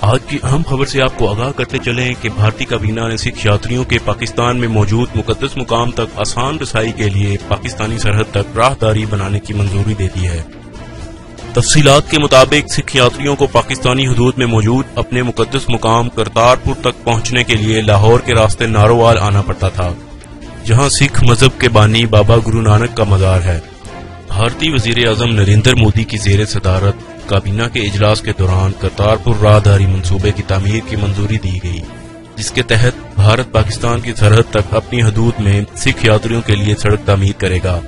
آج کی اہم خبر سے آپ کو آگاہ کرتے چلیں کہ بھارتی کابینہ نے سکھ یاتریوں کے پاکستان میں موجود مقدس مقام تک آسان رسائی کے لیے پاکستانی سرحد تک راہداری بنانے کی منظوری دے دی ہے۔ تفصیلات کے مطابق سکھ یاتریوں کو پاکستانی حدود میں موجود اپنے مقدس مقام کرتارپور تک پہنچنے کے لیے لاہور کے راستے نارووال آنا پڑتا تھا، جہاں سکھ مذہب کے بانی بابا گرو نانک کا مزار ہے۔ بھارتی وزیر اعظم نریندر مودی کی زیر صدارت کابینہ کے اجلاس کے دوران کرتارپور راہداری منصوبے کی تعمیر کی منظوری دی گئی، جس کے تحت بھارت پاکستان کی سرحد تک اپنی حدود میں سکھ یاتریوں کے لیے سڑک تعمیر کرے گا۔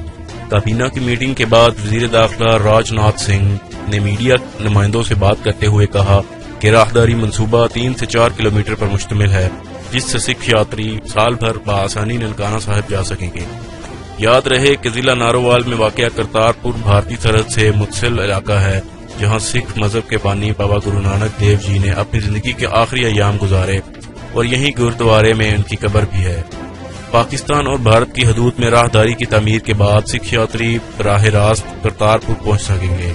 کابینہ کی میٹنگ کے بعد وزیر داخلہ راج ناتھ سنگھ نے میڈیا نمائندوں سے بات کرتے ہوئے کہا کہ راہداری منصوبہ 3 سے 4 کلومیٹر پر مشتمل ہے، جس سے سکھ یاتری سال بھر بآسانی ننکانہ صاحب جا سکیں گے۔ یاد رہے کہ ضلع نارووال میں واقع کرتارپور بھارتی سرحد سے متصل علاقہ ہے، جہاں سکھ مذہب کے بانی بابا گرو نانک دیو جی نے اپنی زندگی کے آخری ایام گزارے اور یہیں گردوارے میں ان کی قبر بھی ہے۔ پاکستان اور بھارت کی حدود میں راہداری کی تعمیر کے بعد سکھ یاتری براہ راست کرتارپور پہنچ سکیں گے۔